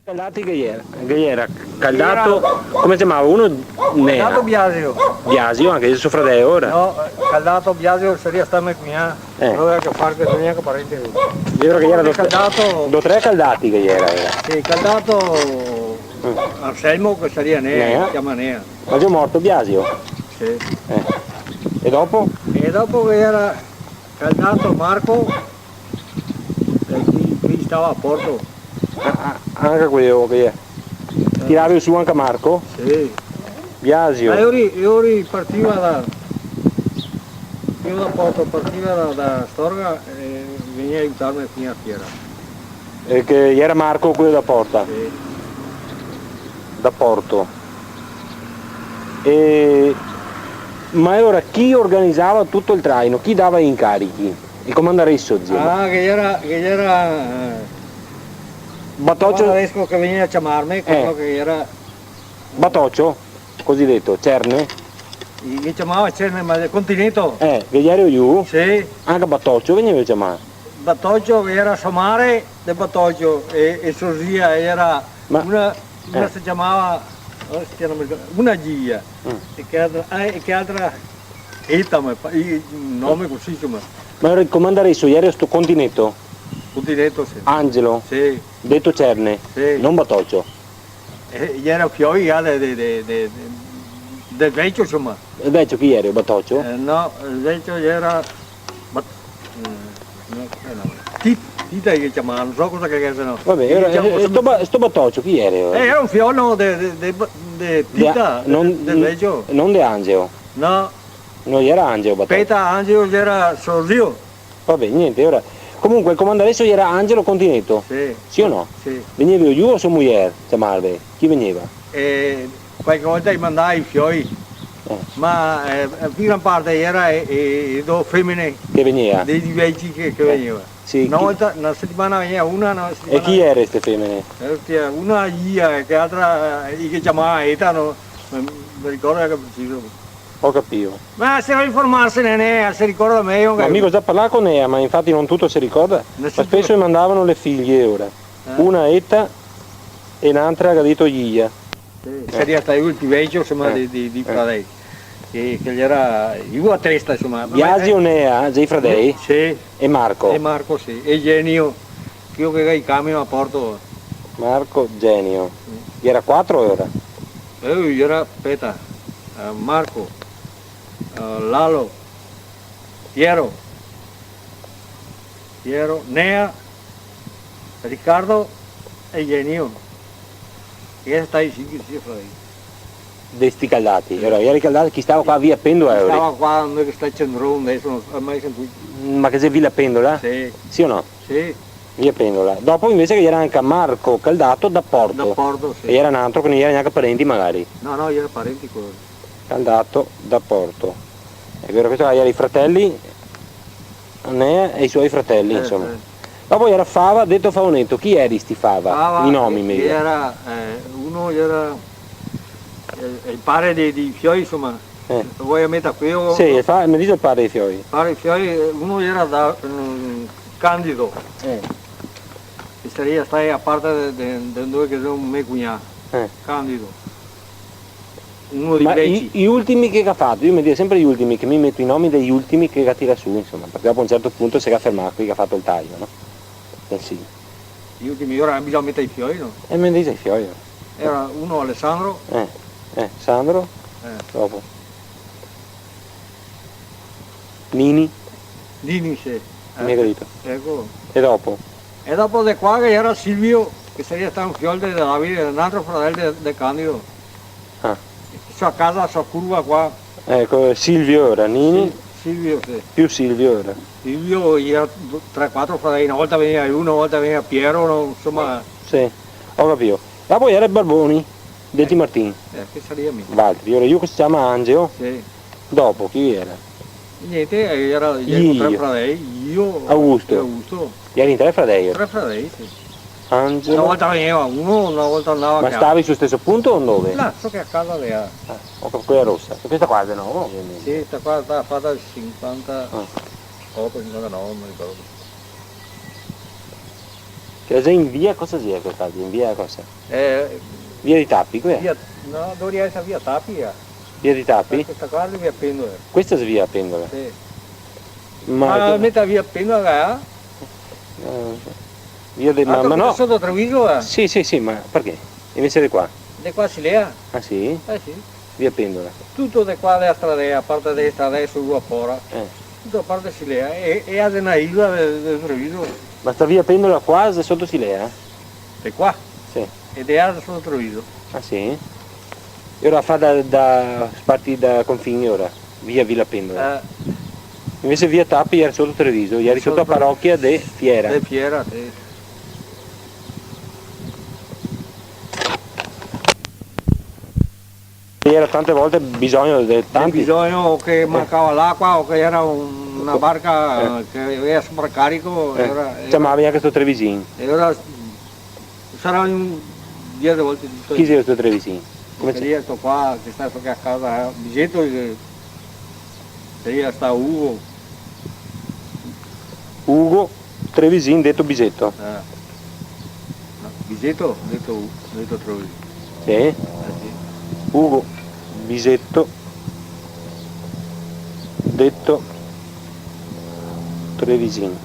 Caldati che era? Caldato, come si chiamava? Uno Caldato Biasio. Biasio, anche il suo fratello ora? No, Caldato Biasio seria stare qui, non aveva che fare che neanche parente. Io credo che era Caldato. tre Caldati che era. Sì, Caldato Anselmo che sarebbe Nea, chiama Nea. Ma già morto Biasio? Sì. E dopo? E dopo che era Caldato Marco, qui stava a Porto. Anche quello che è. Tiravi su anche Marco? Sì. Biasio. Ma io partiva da Porto, partiva da Storga e veniva a aiutarmi qui a Fiera. E che era Marco quello da Porta? Sì. Da Porto. Ma ora chi organizzava tutto il traino? Chi dava gli incarichi? Il comandante Sozzi? Che era Batoccio? adesso che veniva a chiamarmi, quello che era... Batoccio? Cosiddetto, Cerne? Mi chiamava Cerne, ma del continente? Che ero io? Sì. Anche Batoccio veniva a chiamare? Batoccio che era Somare del Batoccio e Sosia era una si chiamava, una Gia. E che altra Etame, il nome così insomma. Ma il comandante Sozzi era sto continente? Continente, sì. Angelo? Sì. Detto Cerne? Sì. Non Batoccio? Era Fioi del vecchio insomma. Il vecchio chi era? Batoccio? No, il vecchio era... Tita che chiamava, non so cosa che no. Vabbè, sto Batoccio chi era? Era un figlio di Tita, del vecchio. Non di Angelo? No. Non era Angelo Batoccio? Peta Angelo era Sorrio. Vabbè, niente, ora... Comunque il comandante adesso era Angelo Continetto? Sì. Sì o no? Sì. Veniva io o sua moglie, chiamarvi? Chi veniva? Qualche volta gli mandai i fioi, ma in gran parte era due femmine. Che veniva? Dei vecchi che veniva. Sì, una settimana veniva una settimana... E chi era queste femmine? Una Gia, che altra che chiamava Eta, non mi ricordo che preciso. Ho capito. Ma se vuoi informarsene, si ricorda meglio. Ma amico già parlato con Nea, ma infatti non tutto si ricorda. Ma spesso mi mandavano le figlie ora. Una Eta e un'altra che ha detto Gia. Seria stato il più vecchio insomma di fratelli. Che gli era io a testa insomma. Biasio Nea, dei fratelli? Sì. E Marco? E Marco sì. E Genio, io che il camion a Porto. Marco, Genio. Gli era 4 ora? Gli era Peta, Marco, Lalo, Piero, Nea, Riccardo e Genio. E stai sì fratelli. Dei sti Caldati, eri Caldati, chi stava qua a via Pendola? Stava qua noi che sta Cendrone, adesso non ho mai sentito. Ma che c'è Villa Pendola? Sì. Sì o no? Sì. Via Pendola. Dopo invece che era anche Marco Caldato da Porto. Da Porto, sì. E era un altro che non era neanche parenti magari. No, era parenti quello. Caldato da Porto. È vero che erano i fratelli, Nea e i suoi fratelli, insomma. Dopo era Fava, detto Faonetto. Chi eri sti Fava? I nomi meglio. Era, uno era il padre di Fioi, insomma. Vuoi mettere qui o... Sì, mi dice il padre di Fioi. Il padre di Fioi, uno era da Candido. Che sarebbe stato a parte di dove che sono me cugnato. Candido. Uno di greci. Gli ultimi che ha fatto, io mi dico sempre gli ultimi, che mi metto i nomi degli ultimi che tira su, insomma, perché dopo a un certo punto si è fermato qui che ha fatto il taglio, no? Sì. Gli ultimi, ora bisogna mettere i fioi, no? E mi dice i fioi. Era uno Alessandro. Sandro. Dopo. Nini. Nini, sì. Mi hai capito. Ecco. E dopo? E dopo di qua che era Silvio, che sarebbe stato un figlio di Davide, un altro fratello di Candido. Sua casa, sua curva qua. Ecco, Silvio ora, Nini. Sì, Silvio, sì. Più Silvio ora. Silvio era 3-4 fratelli, una volta veniva uno, una volta veniva Piero, no, insomma. Sì, ho capito. E poi era Barboni, detti Martini. Che sarebbe mio. Valtri, ora io che si chiama Angelo. Sì. Dopo, chi era? Niente, era 3 fratelli, io Augusto. e Augusto. Eri in 3 fratelli? 3 fratelli, sì. Angelo. Una volta veniva uno, una volta andava a Ma casa. stavi sullo stesso punto o dove? Là, so che a casa lei ha. Quella rossa. E questa qua è di nuovo, ovviamente. Sì, questa qua sta fatta al 58, 59, non mi ricordo. Che già in via cosa sia quel caso? In via cosa? Via di Tappi, qui è? No, dovrebbe essere via Tapia. Via di Tappi? Questa qua è via Pendola. Questa è via Pendola. Sì. Ma metà via Pendola, via di ma no. Sotto Treviso? Sì, sì, sì, ma perché? Invece di qua? Di qua si lea? Ah sì? Sì. Via Pendola. Tutto di qua della strada, a parte destra adesso a fora. Tutto a parte si lea. E ha una isla del Treviso. Ma sta via Pendola qua è sotto Silea? Di qua? Sì. Ed è sotto Treviso. Ah sì? E ora fa da sparti da confini ora, via Villa Pendola. Invece via Tappi era sotto Treviso, ieri sotto la parrocchia di Fiera. Di Fiera, sì. Era tante volte bisogno di tanti. Bisogno che mancava l'acqua o che era una barca che aveva sovraccarico. Chiamavi anche sto Trevisin. E ora sarà un 10 volte tutto. Chi sei sto Trevisin? Come c'è? Sto qua, che sta a casa, Bigetto, che sta Ugo. Ugo Trevisin detto Bigetto. No, Bigetto detto Treviso. Sì? Sì. Ugo Bisetto detto Trevisin.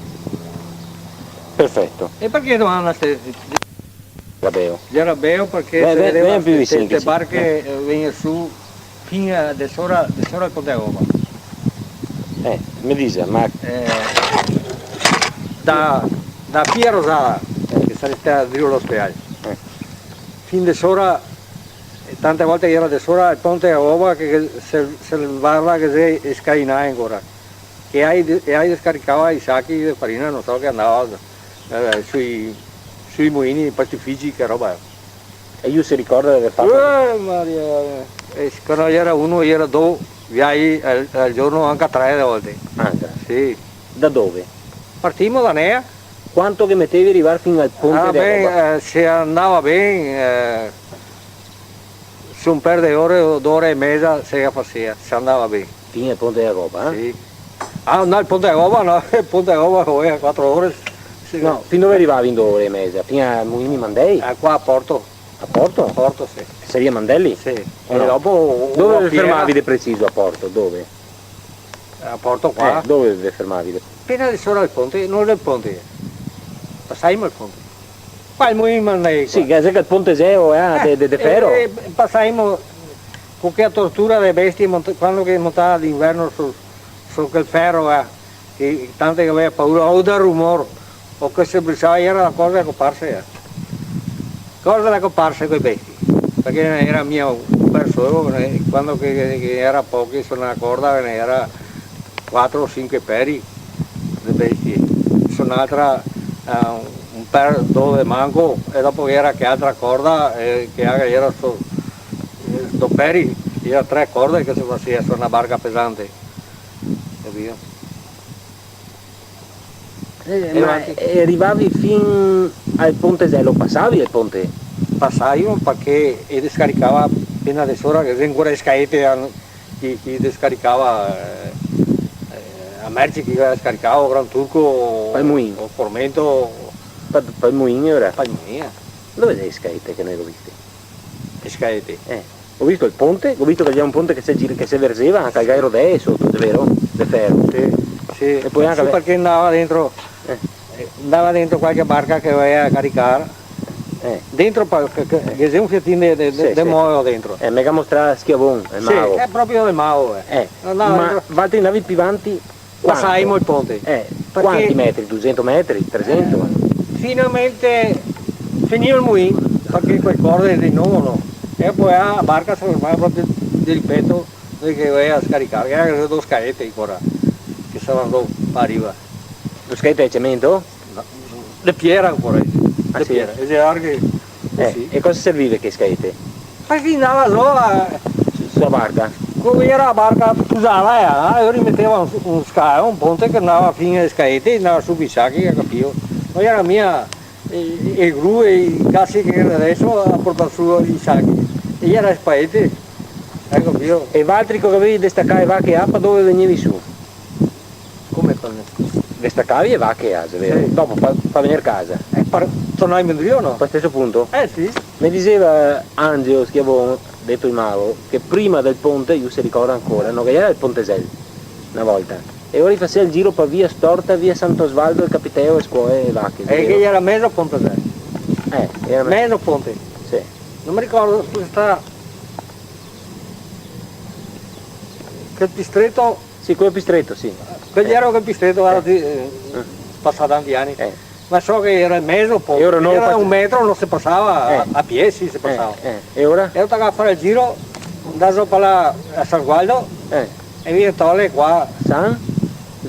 Perfetto. E perché domanda Rabeo. Rabeo perché se vedeva queste barche sì. vengono su fino a desora al Ponte Roma. Mi dice, ma da Pia Rosada, che sarebbe a Rio l'ospedale, fin desora, tante volte era desora il Ponte Roma che se barra che si scarinava ancora, che hai scaricava i sacchi di farina, non so che andava sui mulini pastifici, che roba. E io si ricorda di aver fatto... Maria, quando era uno, era due viaggi al giorno, anche 3 volte. Anche? Sì. Da dove? Partimmo da Nea. Quanto che mettevi arrivare fino al ponte se andava bene, su un paio di ore, 2 ore e mezza, se andava bene. Fino al ponte della Roba? Sì. Ah, no, il ponte della Roba no, il ponte della Roba poi a 4 ore. No, fin dove arrivavi in 2 ore e mezza? Fino a Mulini Mandei? Qua a Porto. A Porto? A Porto, sì. Seria Mandelli? Sì. E no? dopo... Dove vi fermavi di preciso a Porto? Dove? A Porto qua. Dove vi fermavi? Appena di sopra del ponte, non del ponte. Passaimo il ponte. Qua il Mulini Mandei. Sì, che il ponte Geo è de ferro. Passaimo con che tortura delle bestie quando che montava d'inverno su quel ferro, che tante che aveva paura, o del rumore, o che si bruciava, era la cosa che comparsa. Cosa da comparsa quei bestie, perché era mio perso, quando che era pochi su una corda ne era 4 o 5 peri di bestie, su un'altra un per dove manco e dopo era che altra corda che era su peri, era 3 corde che si faceva su una barca pesante, capito? Ma arrivavi fino al ponte Gelo, passavi al ponte? Passaio perché scaricava appena di sera che ancora scaete chi scaricava a merci che scaricava Gran Turco o Formento Palmuini ora? Palmuini. Dove sei scaete che noi l'ho visti? Scaete? Ho visto il ponte, ho visto che c'è un ponte che si verseva anche al Gairo Dei sotto, è vero? De ferro. Sì. E poi anche perché andava dentro qualche barca che voleva caricare. Dentro che c'è un fiattino di muoio dentro. Mega mostrare schiavone, è mago. Sì, è proprio del mago. Ma Valtteri navi più avanti? Passaimo il ponte. Quanti metri? 200 metri? 300? Finalmente finiva il mulino, perché quel corde di nuovo. E poi la barca si fermava proprio di ripeto che voleva scaricare. Erano 2 scaette ancora, che stavano a riva. 2 scaette di cemento? No, le pietre ancora. Ah, sì. E larghe così. E cosa serviva che scaite? Perché andava sulla barca? Come era la barca usava, io rimetteva un ponte che andava fino alle scaete, andava su Bisacchi, capivo. Ma era mia, il gru e i cassi che era adesso a portare su i sacchi. E era spaete, E Valtteri che avevi destaccato va che appa dove venivi su? Come con destaccavi e vacche a casa, vero? Sì. Dopo fa venire a casa. Tornai in Mendriano? A stesso punto? Sì. Mi diceva Angelo Schiavone, detto il mago, che prima del ponte, io si ricorda ancora, no, che era il Pontesel, una volta, e ora faceva il giro per via Storta, via Sant'Osvaldo, il Capiteo e scuole e vacche. E che era mezzo ponte te? Era Mezzo ponte. Sì. Non mi ricordo dove sta. Che distretto? Sì, quello più stretto, sì. Quello che distretto era passato tanti anni. Ma so che era mezzo ponte. E ora no, era un metro, non si passava, a piedi si passava. E ora? E io andavo a fare il giro, andavo sopra là a San Gualdo e via Tolle qua. San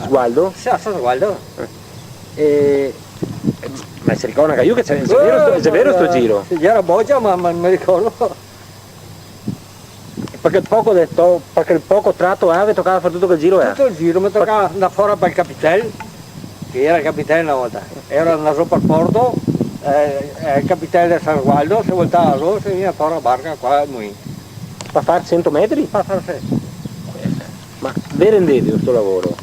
Sgualdo? Sì, a San Gualdo. Ma si ricorda che io che c'è vero sto giro? Sì, era Boggia, ma mi ricordo. Perché il poco tratto aveva toccava fare tutto quel giro Tutto il giro, mi toccava andare fuori per il Capitel, che era il Capitel una volta. Era andato sopra il porto, il Capitel di San Gualdo, si voltava lì, si veniva fuori la barca qua al Mulino. Per fare 100 metri? Per fare sì. Ma vi rendete questo lavoro?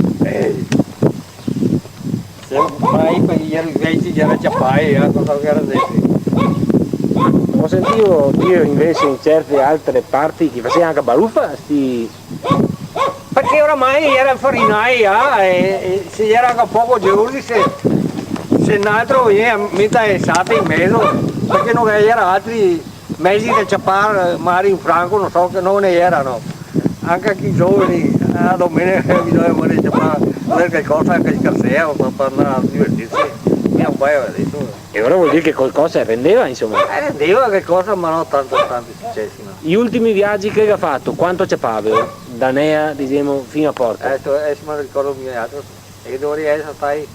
Mai per gli invece era Giappai, cosa che era detto. Ho sentito dire invece in certe altre parti che faceva anche baruffa, Perché oramai era farinaia e se era anche poco giorni se un altro veniva mica estate in mezzo, perché non c'erano altri mezzi da ciappare, magari in franco, non so che non ne erano. Anche chi giovani, a domenica bisogna morire ciappare, avere qualcosa che scarsea per andare a divertirsi. Un paio adesso. E ora vuol dire che qualcosa rendeva, insomma? Rendeva qualcosa, ma non tanti successi. No. Gli ultimi viaggi che ha fatto, quanto ciappava? Da Nea, diciamo, fino a Porto? Adesso me lo ricordo mio altro. E dovrei essere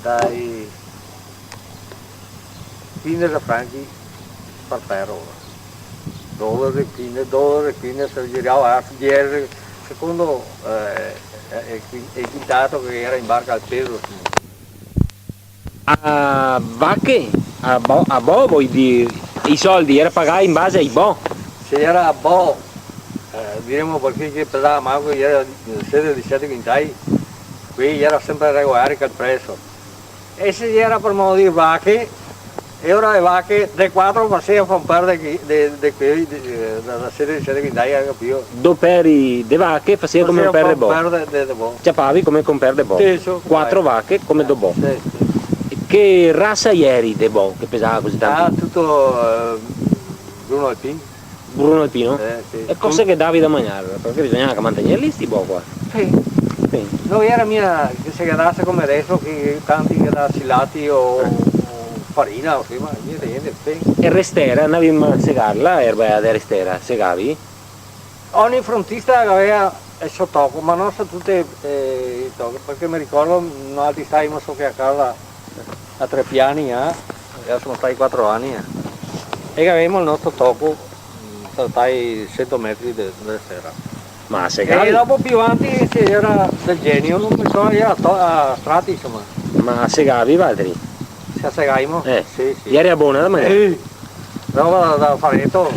dai 15 franchi per terra. $15, se girava a girare, secondo il quintato che era in barca al peso. A vacche? A Bo vuoi dire? I soldi era pagati in base ai Bo? Se era a Bo, diremo perché pesava manco, era 16-17 quintali, qui era sempre regolare il prezzo. E se era per modo di vacche, e ora le vacche, dei 4 faceva un par di quelli, da 16-17 quintali, capito? Due peri di vacche faceva come un per de Bo? Ciappavi come un per de Bo? 4 vacche come do Bo? Sì. Che razza ieri de Bo che pesava così tanto? Tutto Bruno Alpino. Bruno Alpino? Sì. E cose che davi da mangiare? Perché bisognava mantenerli sti Bo qua? Sì. Non era mia che si gadasse come adesso, che tanti che da silati o farina o sì, ma niente. E restera, andavi a segarla, erba da restera, segavi? Ogni frontista aveva il suo tocco, ma non so tutte i tocchi, perché mi ricordo, noi stavamo so che a casa a 3 piani, adesso sono stati 4 anni, e avevamo il nostro tocco, stai 100 metri dalla sera. Ma segavi? E dopo più avanti era del genio, non mi so, era a strati insomma. Ma segavi, Valtteri? Se segavamo? Sì. Ieri è buona da mangiare? Roba da faretto.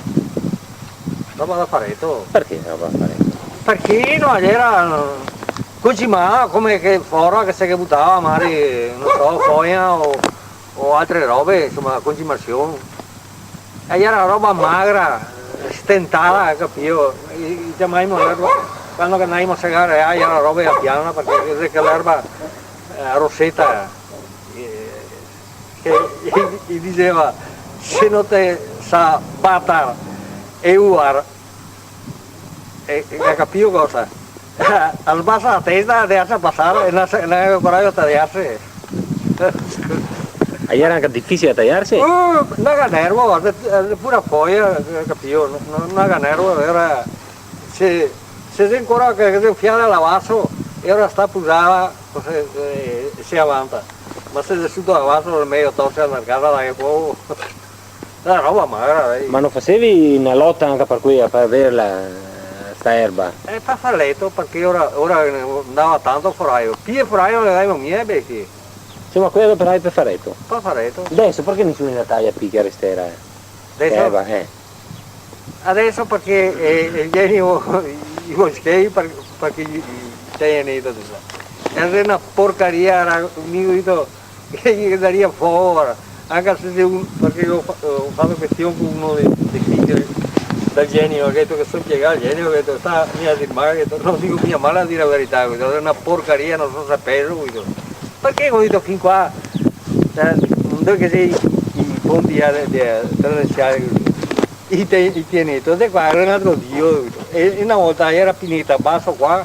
Perché roba da faretto? Perché non era cucimà come che fuori che si buttava magari, non so, foglia o altre robe, insomma, consumazione. E era roba magra, stentata, capito? Quando andavamo a segare era roba a piana perché l'erba rossetta che gli diceva se non te sa battere e uar e capito cosa? Al basa la testa dejarse pasar e non aveva coraggio di tagliarsi. Era anche difficile da tagliarsi? Non ha nervo, pure foglia, capito? Non ha nervo, era se ancora che si fiala lavasso e ora sta pusata si avanza. Ma se è tutto lavasso è meglio togliere la casa da poco. La roba magra. Ma non facevi una lotta anche per cui per avere sta erba? Per fare letto perché ora andava tanto foraio. Più foraio le dai mie becchi. Sì, ma quello per faretto? Per faretto. Adesso perché nessuno la taglia picchia restera? Adesso? Erba, Adesso perché i moschei perché c'è niente di era una porcaria, era un che gli daria fuori, anche se perché ho fatto questione con uno dei figli del genio, che sono piegato al genio, che sta mia di male, non dico mia male a dire la verità, è una porcaria, non so saperlo, perché ho detto fin qua, non devo che sei i ponti tendenziali, i pianeti, e qua era un altro dio, e una volta era finita, basso qua,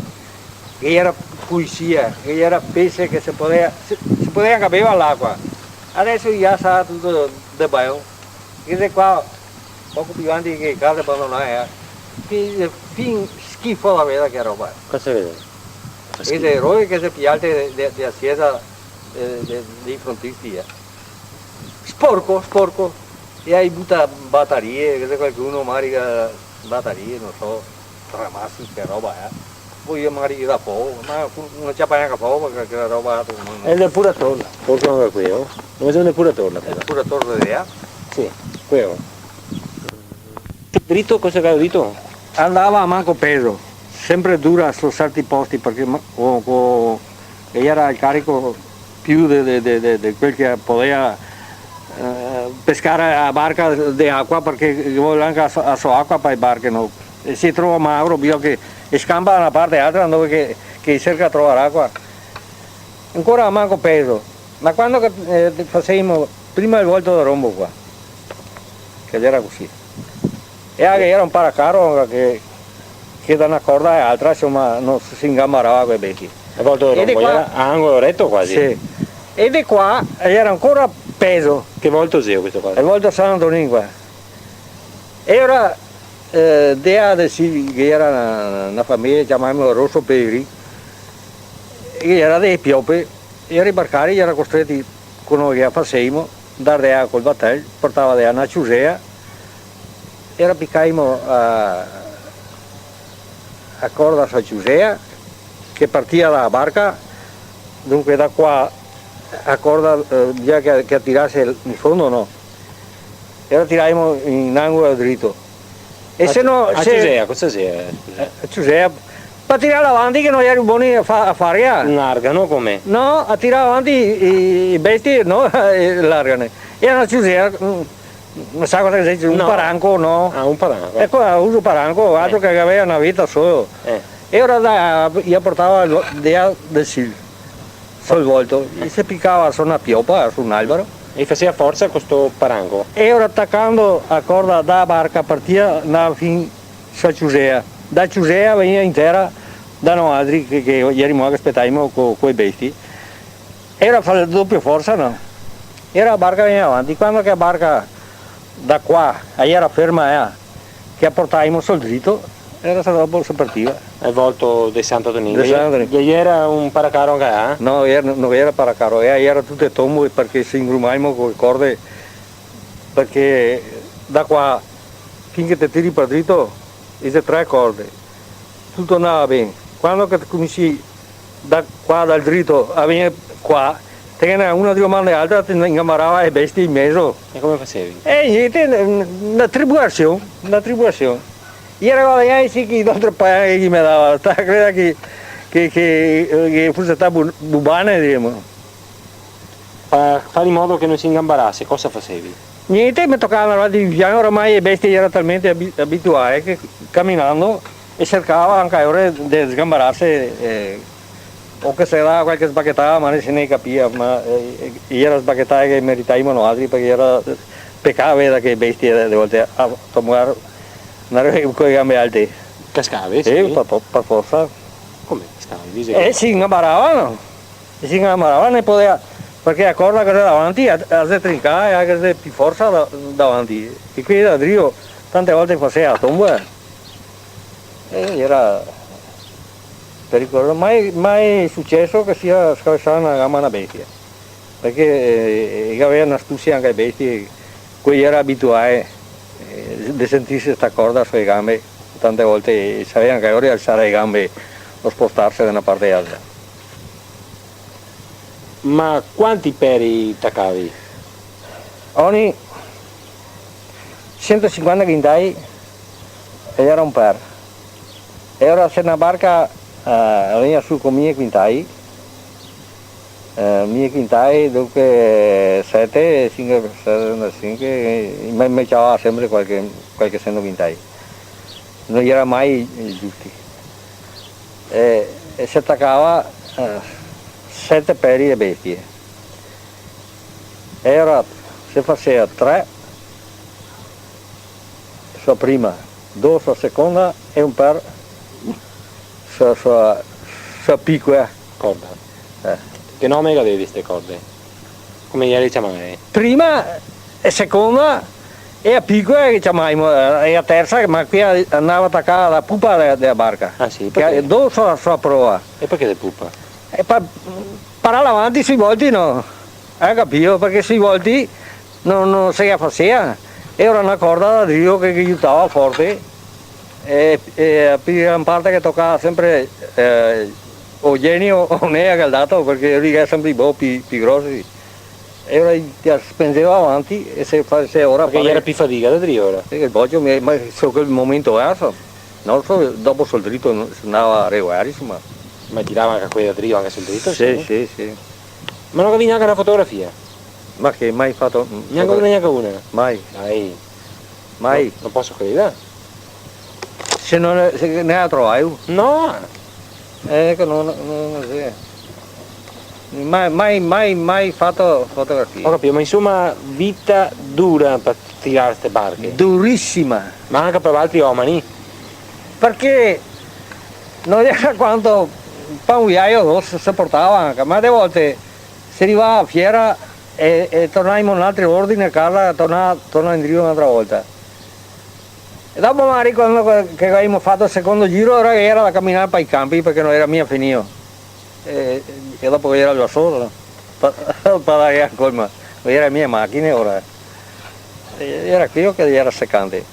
che era poesia, che era pesce che si poteva capire all'acqua, adesso già sa tutto di bello, e qua, poco più avanti che casa abbandonata, fin schifo la veda che roba. Cosa vede? E le robe che si piace della chiesa dei frontisti. Sporco, sporco. E hai butta batterie, che se qualcuno marica batterie, non so, tramassi che roba è. Poi io magari da fuoco, ma non c'è neanche fuoco perché la roba è il depuratore, forse non è qui, oh? Non è un depuratore. È il depuratore di là? Sì, quello. Dritto cosa che ho detto? Andava a manco peso, sempre dura su certi posti perché era il carico più di quel che poteva pescare a barca di acqua perché vuole anche a sua acqua per le barche no. E si trova magro che scamba da una parte all'altra dove che cerca di trovare acqua ancora a manco peso, ma quando facevamo prima il volto da rombo qua che era così e anche era un paracaro che da una corda all'altra insomma non si ingambarava quei becchi il volto da rombo era a angolo retto quasi sì. E di qua era ancora peso. Che volto sia questo qua? Il volto San Antonino qua. Era che era una famiglia, chiamiamola Rosso Peri, che era dei piope, e a ribarcare era costretti con noi a facevamo, dare col battello, portava da una ciusea, era piccaimo a corda a ciusea, che partiva dalla barca, dunque da qua a corda già che tirasse in fondo no, e la tiravamo in angolo dritto. E se no... A Ciusea, cosa sia? A Ciusea, per tirare avanti che non eri buoni a fare. Un argano come? No, a tirare avanti i bestie, no, l'argane. E una Ciusea, non sa cosa si dice, un paranco, no? Ah, un paranco. Ecco, uso paranco, altro che aveva una vita solo. E ora io portava del sil. Sul volto, e si piccava su una pioppa, su un albero. E faceva forza con questo parango? E ora attaccando a corda da barca partia andava fin a Ciusea. Da Ciusea veniva intera da noi altri che ieri mo che aspettavamo con quei bestie. Era fare doppia forza, no? Era la barca veniva avanti. Quando che la barca da qua, era ferma, che portavamo sul dritto, era dopo si partiva. Il volto di Santo Domingo? Ieri era un paracaro anche? No, non era paracaro, era tutte tombe perché si ingrumavamo con le corde, perché da qua finché ti tiri per dritto, c'è 3 corde, tutto andava bene. Quando cominci da qua dal dritto a venire qua, te ne una di domande altra ti ingambarava le bestie in mezzo. E come facevi? E niente, una tribolazione. Io ero sì che d'altro paese che mi dava, credo che fosse stato bubane, diciamo. Fare in modo che non si ingambarasse, cosa facevi? Niente, mi toccava avanti di piano, ormai le bestie erano talmente abituate che camminando e cercava anche ora di sgambararsi, o che se dava qualche sbacchettata, ma non se ne capiva, ma era sbacchettata che meritavano altri perché era peccato vedere che le bestie a volte a tomare. Non avevo con le gambe alte. Cascavi? Sì, per forza. Come cascavi? Si ingambaravano. Si ingambaravano e poteva, perché la corda che era davanti, a se trincare, anche se più forza davanti. E qui da Drio tante volte faceva la tomba. E era pericoloso. Mai è successo che sia scavalcata una gamba una bestia. Perché aveva un'astuzia anche le bestie, quelli era abituato di sentirsi questa corda sulle gambe, tante volte sapevano che ora alzare le gambe o spostarsi da una parte all'altra. Ma quanti peri taccavi? Ogni 150 quintali era un per. E ora se una barca veniva su con 1000 quintali, miei quintai, dunque 7, 5, 5, ma c'era sempre qualche seno quintai. Non era mai giusti. E si attaccava 7 peri e bestie. Era, si faceva 3 sulla prima, 2 sulla seconda e un per sulla piccola. Corda. Che nome avevi queste corde? Come ieri chiamai? Prima e seconda e a piccola che chiamavamo, e a terza, ma qui andava attaccata la pupa della barca. Ah sì, Che 2 sulla prova. E perché le pupa? E parare avanti sui volti no. Hai capito? Perché sui volti non si faceva. Era una corda da Dio che aiutava forte e in parte che toccava sempre o genio o ne ha caldato perché era sempre i più grossi. E ora ti spendeva avanti e se faceva ora... Perché era più fatica da Dio ora? Perché il boggio, ma so che il momento era, non so, dopo sul dritto andava a regolare, insomma. Ma girava anche quelli da Dio, anche sul dritto? Sì. Ma non avevi neanche una fotografia? Ma che mai fatto? Neanche una? Mai. Dai. Mai. Non posso credere. Se ne la trovai? No! Che non so. Mai fatto fotografie. Ho capito, ma insomma vita dura per tirare queste barche. Durissima. Ma anche per altri uomini. Perché non era quanto panguiaio si portava anche, ma a volte si arrivava a fiera e tornavamo in un altro ordine a casa, tornava in giro un'altra volta. E dopo magari quando che avevamo fatto il secondo giro era da camminare per i campi perché non era mia finito. E dopo era da solo, per dare ancora, ma era mia macchina ora. Era qui che era seccante.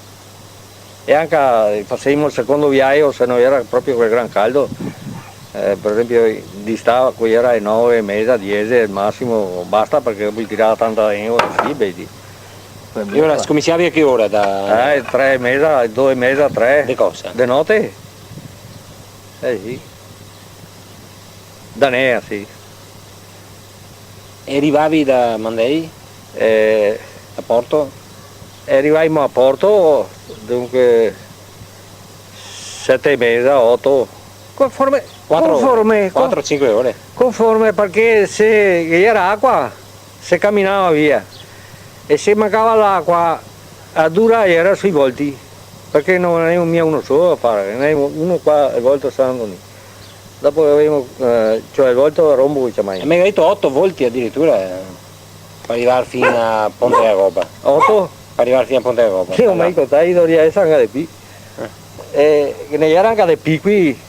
E anche facevamo il secondo viaggio se non era proprio quel gran caldo. Per esempio distava qui era ai 9 e mezza, 10 al massimo, basta perché mi tirava tanta acqua, sì, vedi. E ora scominciavi a che ora? 3 e mezza, 2 e mezza, 3. Di cosa? Di notte? Sì. Da Nea, sì. E arrivavi da Mandei? A Porto? Arrivavamo a Porto, dunque 7 e mezza, 8. Conforme 4-5 ore. Conforme perché se era acqua si camminava via e se mancava l'acqua a dura era sui volti perché non avevo mia uno solo a fare, ne avevo uno qua al volto San Antonio. Dopo avevo, cioè il volto a Rombo chiamai. E mi hai detto 8 volti addirittura per arrivare fino a Ponte della Roba. 8? Per arrivare fino a Ponte della Roba. Sì, ma io dovrei essere anche di qui. E ne era anche di qui qui.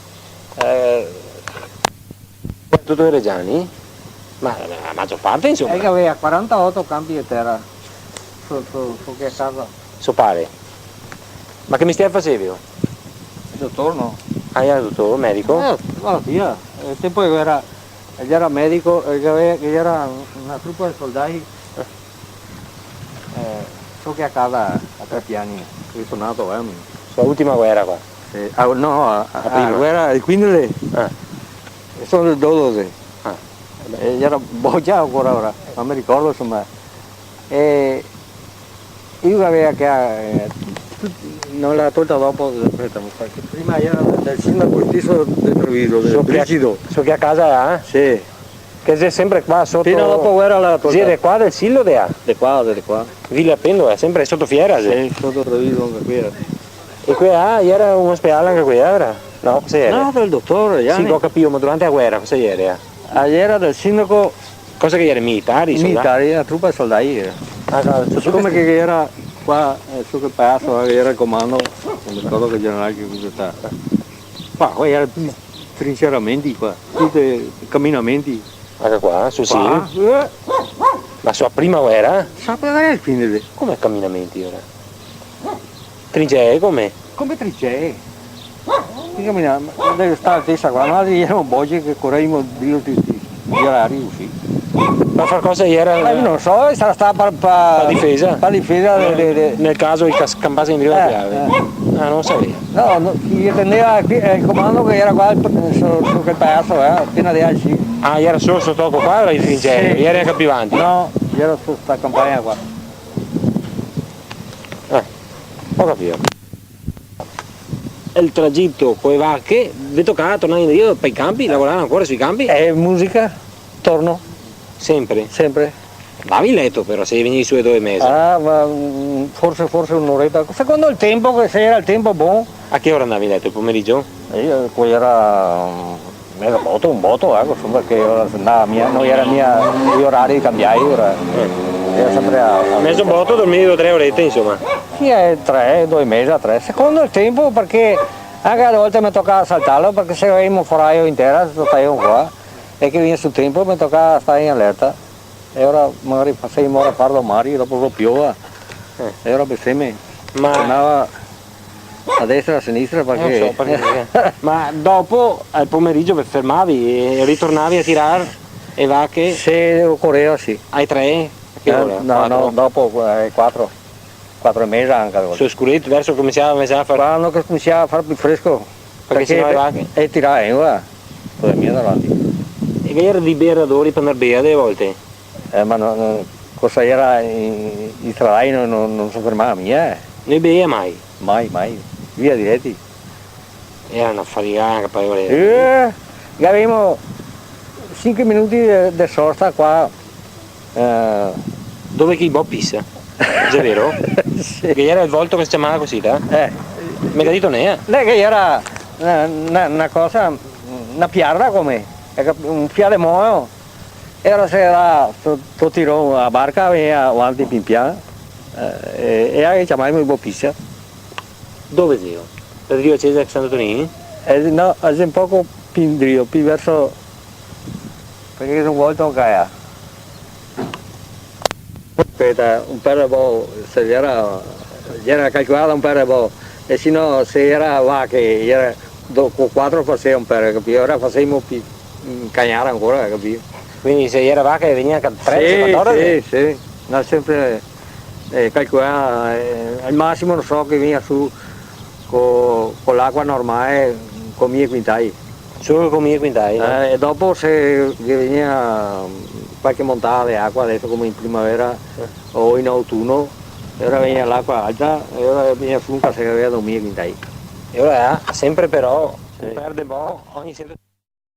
Tutto i Reggiani? Ma la maggior parte insomma. Che aveva 48 campi di terra su che casa. So pare. Ma che mestiere facevi? Il dottor no. Ah, era dottore, medico? Guarda via. Il tempo che era medico, che era una truppa di soldati. So che a casa a 3 piani. Io sono nato, L'ultima guerra qua. No, a prima. guerra il 15. Sono del 12. Ah. Era boccia ancora ora, non mi ricordo insomma. E io avevo che non l'ha tolta dopo, aspetta, perché prima era del sindaco stesso del Treviso, del Brigido. So che a casa è? Sì. Che sei sempre qua sotto. Fino dopo guerra l'ha tolta. Sì, è qua del Sillo de A? Di qua. Villa Pendo, è sempre sotto fiera? Sì, sotto Treviso anche qui era. E qui era un ospedale anche qui era? No, cosa era? No, del dottore, Sì, ho capito, ma durante la guerra cosa era? Era del sindaco. Cosa che era? Militari? Militari, la truppa di soldati era. Come che era qua su quel palazzo era il comando, non mi ricordo che il generale che sta. Ma qua erano trinceramenti qua, tutti camminamenti. Anche qua, sul Sillo? Ma sulla prima guerra? Sapeva il fine. Come camminamenti ora? Trincee come? Come trincee? Deve stare la stessa qua, noi erano boggi che correvamo gli orari così. Per far cosa era non so, sarà stata la difesa? Per difesa Nel caso i campasse in la chiave. Ah, non lo sapevo. No, chi teneva il comando che era qua su quel pezzo, appena di alci. Ah, era solo sotto tocco qua o era in trinchera? Sì. Ieri anche più avanti? No, era su questa campagna qua. Ho capito. Il tragitto con le vacche, vi toccava tornare indietro per i campi, lavorare ancora sui campi? Musica, torno, Sempre? sempre. Davi letto però se venivi su le 2 mesi. Ah, ma forse un'oretta. Secondo il tempo, se era il tempo buono, A che ora andavi a letto? Il pomeriggio? poi era un botto, insomma, che non era gli orari di cambiare, era sempre a Mezzo botto dormivi 3 orette insomma. sì, è 2 mesi, 3. Secondo il tempo, perché anche a volte mi toccava saltarlo, perché se avevamo foraio intera, stavamo qua, e che viene sul tempo mi toccava stare in allerta. E ora magari facevamo ora a fare domani, dopo piova, e ora bestemmia. Ma Tornava a destra e a sinistra perché... non so perché. Ma dopo al pomeriggio vi fermavi e ritornavi a tirare e vacche Se occorreva sì. ai 3? A che ora? No, dopo 4 mesi anche. Su scuretto verso cominciava a fare. Quando cominciava a fare più fresco, Perché sennò le vacche? E tirare, guarda, con le mie davanti. E che era di beradori per andare bene delle volte? Ma cosa era i stradali non si fermava mia, Noi bea mai. mai, via diretti. Era una fatica anche poi ore. Avevamo 5 minuti di sosta qua. Dove chi Bob pissa? È vero? Sì. Che era il volto che si chiamava così, da? Mica dito ne è? Lei che era una cosa, una piarra come, un fiale muoio. Era se era tirò a barca e avanti pimpià e anche chiamavamo il bopissa. Dove zio? Per Rio Cesare e Santo Tonini? No, è un poco più verso, perché non vuole toccare. Aspetta, un po', se era calcolato un po', e se no se era vacche, era con 4 faceva un po', capito? Ora facevamo più cagnare ancora, capito? Quindi se era vacca veniva a 13, 14? Sì, no, sempre calcolare, al massimo non so che veniva su con l'acqua normale, con 1000 quintali. Solo con 1000 quintali? E dopo se veniva qualche montata di acqua, adesso come in primavera o in autunno, ora veniva l'acqua alta e ora veniva su se aveva 2000 quintali. E ora sempre però, perde un po' ogni sera.